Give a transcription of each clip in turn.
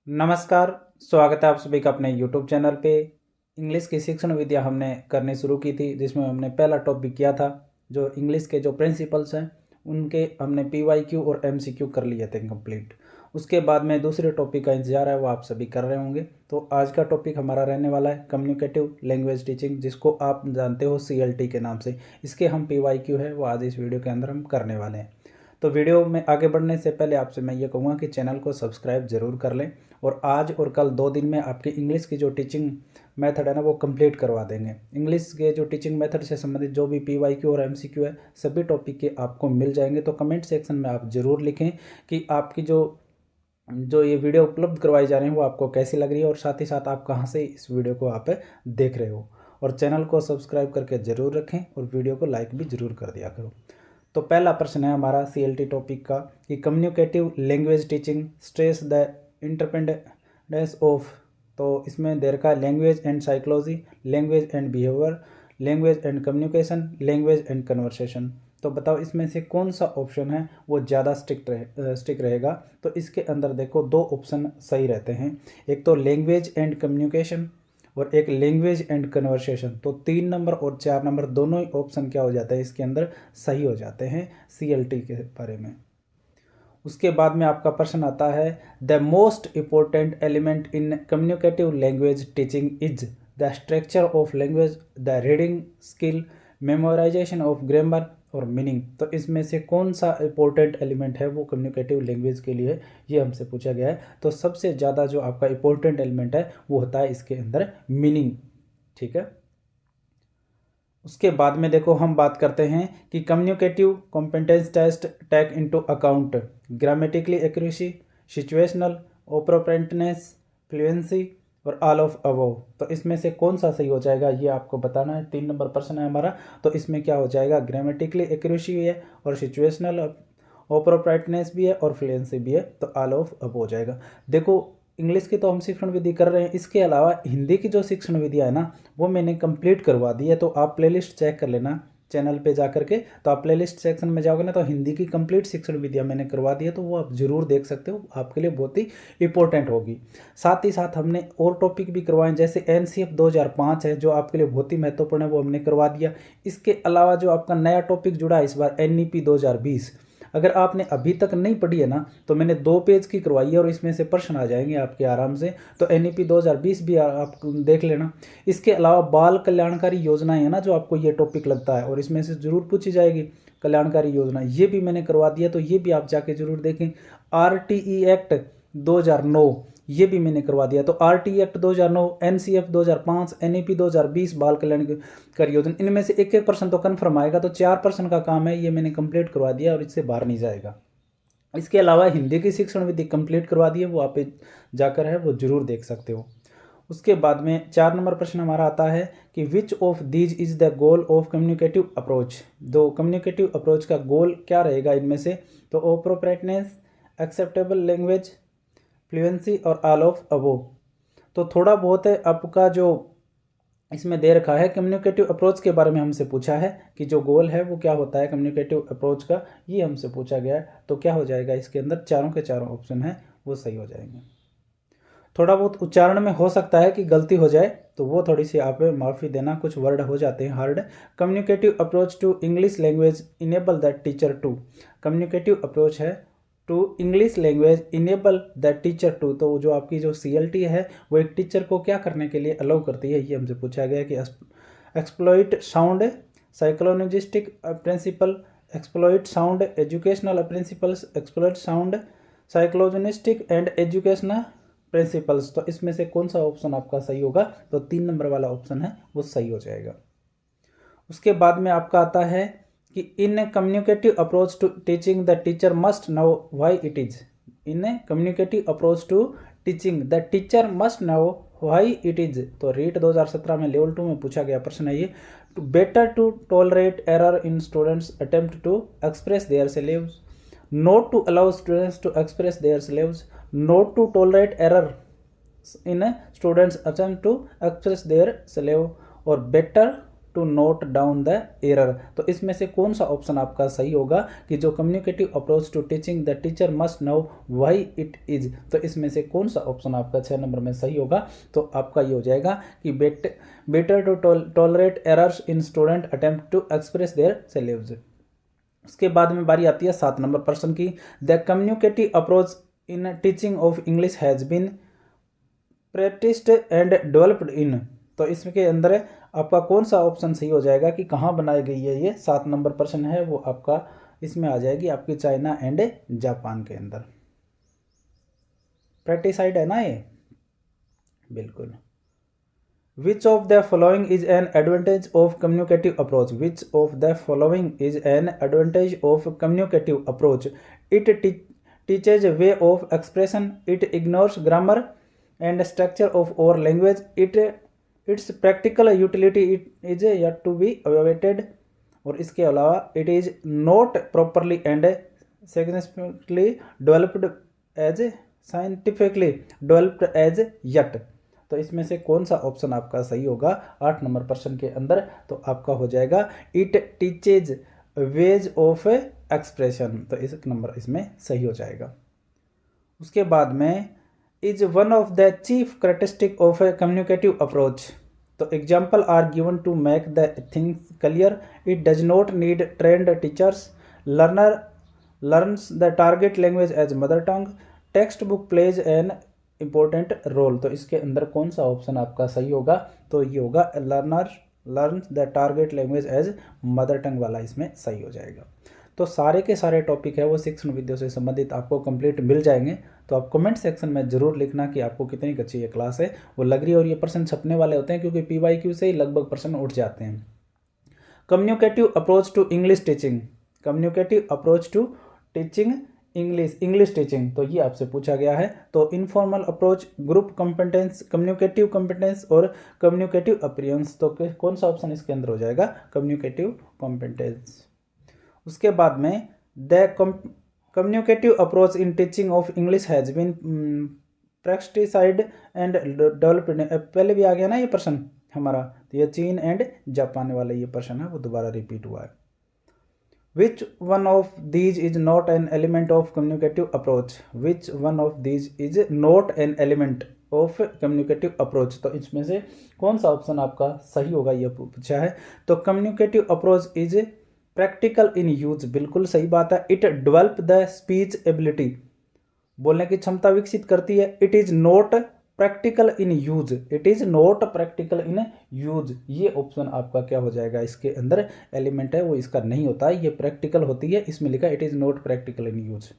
नमस्कार। स्वागत है आप सभी का अपने YouTube चैनल पे। इंग्लिश की शिक्षण विद्या हमने करनी शुरू की थी, जिसमें हमने पहला टॉपिक किया था जो इंग्लिश के जो प्रिंसिपल्स हैं उनके हमने PYQ और MCQ कर लिए थे कंप्लीट। उसके बाद में दूसरे टॉपिक का इंतजार है, वो आप सभी कर रहे होंगे। तो आज का टॉपिक हमारा रहने वाला है कम्युनिकेटिव लैंग्वेज टीचिंग, जिसको आप जानते हो CLT के नाम से। इसके हम PYQ है वो आज इस वीडियो के अंदर हम करने वाले हैं। तो वीडियो में आगे बढ़ने से पहले आपसे मैं ये कहूँगा कि चैनल को सब्सक्राइब ज़रूर कर लें, और आज और कल 2 दिन में आपकी इंग्लिश की जो टीचिंग मेथड है ना वो कंप्लीट करवा देंगे। इंग्लिश के जो टीचिंग मेथड से संबंधित जो भी PYQ और MCQ है सभी टॉपिक के आपको मिल जाएंगे। तो कमेंट सेक्शन में आप ज़रूर लिखें कि आपकी जो ये वीडियो उपलब्ध करवाई जा रही है वो आपको कैसी लग रही है, और साथ ही साथ आप कहाँ से इस वीडियो को आप देख रहे हो। और चैनल को सब्सक्राइब करके ज़रूर रखें और वीडियो को लाइक भी ज़रूर कर दिया करो। तो पहला प्रश्न है हमारा CLT टॉपिक का कि communicative language teaching stress the interdependence of. तो इसमें दे रखा है language and psychology, language and behaviour, language and communication, language and conversation. तो बताओ इसमें से कौन सा ऑप्शन है वो ज़्यादा स्टिक रहेगा। तो इसके अंदर देखो 2 ऑप्शन सही रहते हैं, एक तो लैंग्वेज एंड कम्युनिकेशन और एक लैंग्वेज एंड कन्वर्सेशन। तो 3 नंबर और 4 नंबर दोनों ही ऑप्शन क्या हो जाते हैं इसके अंदर सही हो जाते हैं CLT के बारे में। उसके बाद में आपका प्रश्न आता है the most important element in communicative language teaching is the structure of language, the reading skill, memorisation of grammar और मीनिंग। तो इसमें से कौन सा इम्पोर्टेंट एलिमेंट है वो कम्युनिकेटिव लैंग्वेज के लिए, ये हमसे पूछा गया है। तो सबसे ज़्यादा जो आपका इम्पोर्टेंट एलिमेंट है वो होता है इसके अंदर मीनिंग। ठीक है। उसके बाद में देखो हम बात करते हैं कि communicative competence test take into account grammatically accuracy, situational appropriateness, fluency और ऑल ऑफ अबव। तो इसमें से कौन सा सही हो जाएगा ये आपको बताना है। 3 नंबर प्रश्न है हमारा। तो इसमें क्या हो जाएगा, ग्रामेटिकली एक्यूरेसी भी है और सिचुएशनल अप्रोप्रिएटनेस भी है और फ्लुएंसी भी है, तो ऑल ऑफ अबव हो जाएगा। देखो इंग्लिश की तो हम शिक्षण विधि कर रहे हैं, इसके अलावा हिंदी की जो शिक्षण विधियाँ है ना वो मैंने कंप्लीट करवा दी है। तो आप प्लेलिस्ट चेक कर लेना चैनल पे जा करके। तो आप प्लेलिस्ट सेक्शन में जाओगे ना तो हिंदी की कंप्लीट शिक्षण विधियाँ मैंने करवा दी है, तो वो आप जरूर देख सकते हो, आपके लिए बहुत ही इंपॉर्टेंट होगी। साथ ही साथ हमने और टॉपिक भी करवाए, जैसे NCF 2005 है जो आपके लिए बहुत ही महत्वपूर्ण है, वो हमने करवा दिया। इसके अलावा जो आपका नया टॉपिक जुड़ा है इस बार NEP 2020, अगर आपने अभी तक नहीं पढ़ी है ना तो मैंने 2 पेज की करवाई है और इसमें से प्रश्न आ जाएंगे आपके आराम से। तो NEP 2020 भी आप देख लेना। इसके अलावा बाल कल्याणकारी योजनाएं है ना जो आपको ये टॉपिक लगता है और इसमें से जरूर पूछी जाएगी कल्याणकारी योजना, ये भी मैंने करवा दिया, तो ये भी आप जाके जरूर देखें। RTE एक्ट 2009 ये भी मैंने करवा दिया। तो RTE एक्ट 2009, NCF 2005, NEP 2020, बाल कल्याणकारी योजना, इनमें से एक एक प्रश्न तो कन्फर्म आएगा। तो 4 प्रश्न का काम है, ये मैंने कंप्लीट करवा दिया और इससे बाहर नहीं जाएगा। इसके अलावा हिंदी की शिक्षण विधि कंप्लीट करवा दी है, वो आप जाकर है वो जरूर देख सकते हो। उसके बाद में 4 नंबर प्रश्न हमारा आता है कि which of these is the goal of communicative approach. दो कम्युनिकेटिव अप्रोच का गोल क्या रहेगा इनमें से। तो अप्रोप्रिएटनेस, एक्सेप्टेबल लैंग्वेज, फ्लुएंसी और ऑल ऑफ अबोव। तो थोड़ा बहुत है आपका जो इसमें दे रखा है कम्युनिकेटिव अप्रोच के बारे में हमसे पूछा है कि जो गोल है वो क्या होता है कम्युनिकेटिव अप्रोच का, ये हमसे पूछा गया है। तो क्या हो जाएगा इसके अंदर, चारों के चारों ऑप्शन है वो सही हो जाएंगे। थोड़ा बहुत उच्चारण में हो सकता है कि गलती हो जाए, तो वो थोड़ी सी आप माफ़ी देना, कुछ वर्ड हो जाते हैं hard. Communicative approach to English language enable the teacher to. Communicative approach है to English language enable the teacher to. तो जो आपकी जो CLT है वो एक टीचर को क्या करने के लिए अलाउ करती है, ये हमसे पूछा गया कि exploit sound psychologistic principle, exploit sound educational principles, exploit sound psychologistic and educational principles. तो इसमें से कौन सा ऑप्शन आपका सही होगा। तो 3 नंबर वाला ऑप्शन है वो सही हो जाएगा। उसके बाद में आपका आता है कि in communicative approach to teaching the teacher must know why it is. In communicative approach to teaching the teacher must know why it is. तो रीट 2017 में लेवल 2 में पूछा गया प्रश्न है ये। To better to tolerate error in students attempt to express their syllabus, not to allow students to express their syllabus, not to tolerate error in a students attempt to express their syllabus, or better to note down the error. तो इसमें से कौन सा option आपका सही होगा कि जो communicative approach to teaching the teacher must know why it is. तो इसमें से कौन सा ऑप्शन आपका 6 नंबर में सही होगा। तो आपका ये हो जाएगा कि better to tolerate errors in student attempt to express their selves. उसके बाद में बारी आती है 7 नंबर प्रश्न की। The communicative approach in teaching of English has been practised and developed in. तो इसके अंदर आपका कौन सा ऑप्शन सही हो जाएगा कि कहाँ बनाई गई है। ये 7 नंबर प्रश्न है वो आपका इसमें आ जाएगी आपकी चाइना एंड जापान के अंदर। प्रैक्टिसाइड है ना ये, बिल्कुल। Which of the following is an advantage of communicative approach. Which of the following is an advantage of communicative approach. It teaches way of expression, it ignores grammar and structure of our language, its practical utility it is yet to be awaited. और इसके अलावा it is not properly and significantly developed as scientifically developed as yet. तो इसमें से कौन सा option आपका सही होगा 8 नंबर प्रश्न के अंदर। तो आपका हो जाएगा it teaches ways of expression. तो इस नंबर इसमें सही हो जाएगा। उसके बाद में is one of the chief characteristic of a communicative approach. तो example are given to make the things clear, it does not need trained teachers, learner learns the target language as mother tongue, text book plays an important role. तो इसके अंदर कौन सा option आपका सही होगा। तो ये होगा learner learns the target language as mother tongue वाला इसमें सही हो जाएगा। तो सारे के सारे टॉपिक है वो शिक्षण विद्या से संबंधित आपको कंप्लीट मिल जाएंगे। तो आप कमेंट सेक्शन में जरूर लिखना कि आपको कितनी अच्छी ये क्लास है वो लग रही है। और ये प्रश्न छपने वाले होते हैं क्योंकि PYQ से ही लगभग प्रश्न उठ जाते हैं। Communicative approach to English teaching. Communicative approach to teaching English teaching. तो ये आपसे पूछा गया है। तो informal approach, group competence, communicative competence और कम्युनिकेटिव अपीयरेंस। तो कौन सा ऑप्शन इसके अंदर हो जाएगा कम्युनिकेटिव कॉम्पिटेंस। उसके बाद में the communicative approach in teaching of English has been practised and developed. पहले भी आ गया ना ये प्रश्न हमारा। तो ये चीन एंड जापान वाला ये प्रश्न है वो दोबारा रिपीट हुआ है। Which one of these is not an element of communicative approach. Which one of these is not an element of communicative approach. तो इसमें से कौन सा ऑप्शन आपका सही होगा ये पूछा है। तो communicative approach is practical in use, बिल्कुल सही बात है। It develop the speech ability, बोलने की क्षमता विकसित करती है। It is not practical in use, it is not practical in use. ये ऑप्शन आपका क्या हो जाएगा इसके अंदर एलिमेंट है वो इसका नहीं होता है, ये प्रैक्टिकल होती है। इसमें लिखा it is not practical in use.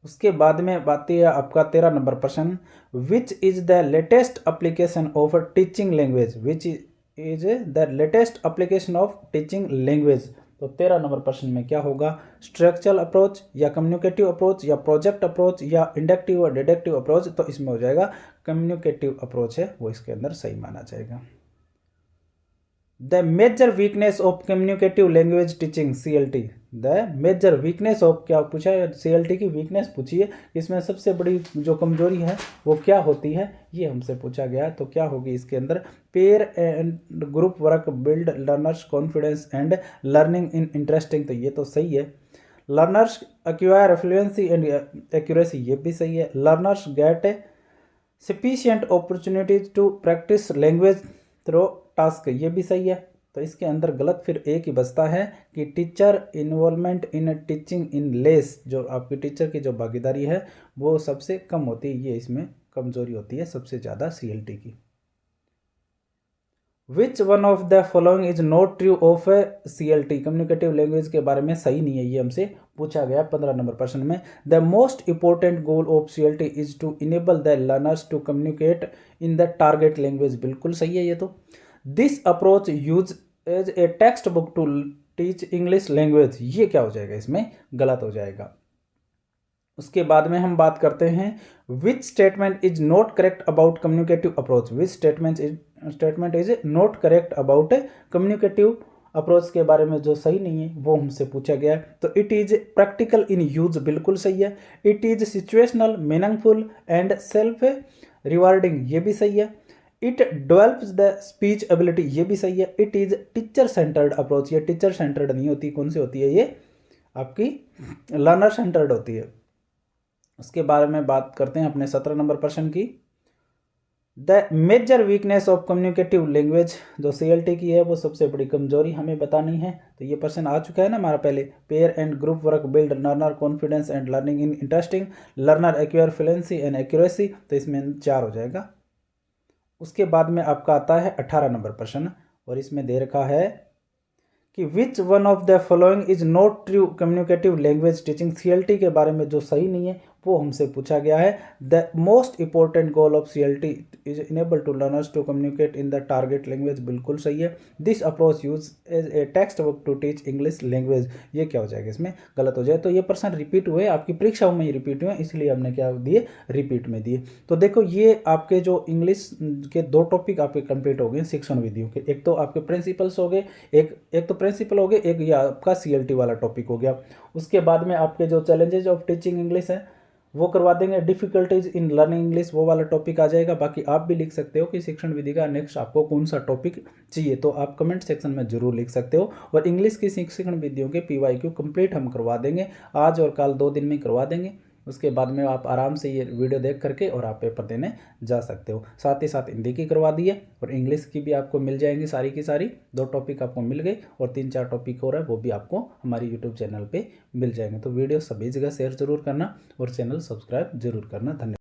उसके बाद में बात है आपका 13 नंबर प्रश्न। Which is the latest application of teaching language. Which is the latest application of teaching language. तो 13 नंबर प्रश्न में क्या होगा, स्ट्रक्चरल अप्रोच या कम्युनिकेटिव अप्रोच या प्रोजेक्ट अप्रोच या इंडक्टिव और डिडक्टिव अप्रोच। तो इसमें हो जाएगा कम्युनिकेटिव अप्रोच है वो इसके अंदर सही माना जाएगा। The major weakness of communicative language teaching CLT। The major weakness of क्या पूछा है, CLT की वीकनेस पूछी है। इसमें सबसे बड़ी जो कमजोरी है वो क्या होती है ये हमसे पूछा गया। तो क्या होगी इसके अंदर, pair and group work build learners confidence and learning in interesting. तो ये तो सही है। Learners acquire fluency and accuracy, ये भी सही है। Learners get sufficient opportunities to practise language through task, ये भी सही है। तो इसके अंदर गलत फिर एक ही बचता है कि teacher involvement in teaching in less, जो आपकी टीचर की जो भागीदारी है वो सबसे कम होती है, ये इसमें कमजोरी होती है सबसे ज़्यादा CLT की। Which one of the following is not true of CLT, communicative language के बारे में सही नहीं है, ये हमसे पूछा गया 15 नंबर प्रश्न में। The most important goal of CLT is to enable the learners to communicate in the target language, बिल्कुल सही है ये तो। This approach use as a text book to teach English language, ये क्या हो जाएगा इसमें गलत हो जाएगा। उसके बाद में हम बात करते हैं which statement is not correct about communicative approach. Which statement is not correct about communicative approach के बारे में जो सही नहीं है वो हमसे पूछा गया है। तो it is practical in use, बिल्कुल सही है। It is situational, meaningful and self rewarding, ये भी सही है। It develops the speech ability, ये भी सही है। It is teacher centred approach, ये टीचर सेंटर्ड नहीं होती, कौन सी होती है ये आपकी लर्नर सेंटर्ड होती है। उसके बारे में बात करते हैं अपने 17 नंबर प्रश्न की। The major weakness of communicative language, जो CLT की है वो सबसे बड़ी कमजोरी हमें बतानी है। तो ये प्रश्न आ चुका है ना हमारा पहले। Pair and group work build learner confidence and learning in interesting, learner acquire fluency and accuracy, तो इसमें 4 हो जाएगा। उसके बाद में आपका आता है 18 नंबर प्रश्न, और इसमें दे रखा है कि which one of the following is not true communicative language teaching. CLT के बारे में जो सही नहीं है वो हमसे पूछा गया है। The most important goal of CLT is enable to learners to communicate in the target language, बिल्कुल सही है। This approach use as a text book to teach English language, ये क्या हो जाएगा, इसमें गलत हो जाए। तो ये प्रश्न रिपीट हुए, आपकी परीक्षाओं में ही रिपीट हुए, इसलिए हमने क्या दिए, रिपीट में दिए। तो देखो ये आपके जो इंग्लिश के 2 टॉपिक आपके कंप्लीट हो गए शिक्षण विधियों के। एक तो आपके प्रिंसिपल्स हो गए, एक तो प्रिंसिपल हो गए, एक ये आपका CLT वाला टॉपिक हो गया। उसके बाद में आपके जो चैलेंजेज ऑफ टीचिंग इंग्लिश है वो करवा देंगे। डिफिकल्टीज इन लर्निंग इंग्लिश, वो वाला टॉपिक आ जाएगा। बाकी आप भी लिख सकते हो कि शिक्षण विधि का नेक्स्ट आपको कौन सा टॉपिक चाहिए, तो आप कमेंट सेक्शन में जरूर लिख सकते हो। और इंग्लिश की शिक्षण विधियों के PYQ कंप्लीट हम करवा देंगे, आज और कल 2 दिन में करवा देंगे। उसके बाद में आप आराम से ये वीडियो देख करके और आप पेपर देने जा सकते हो। साथ ही साथ हिंदी की करवा दी है और इंग्लिश की भी आपको मिल जाएंगी सारी की सारी। 2 टॉपिक आपको मिल गए और 3-4 टॉपिक और है वो भी आपको हमारी यूट्यूब चैनल पे मिल जाएंगे। तो वीडियो सभी जगह शेयर जरूर करना और चैनल सब्सक्राइब जरूर करना। धन्यवाद।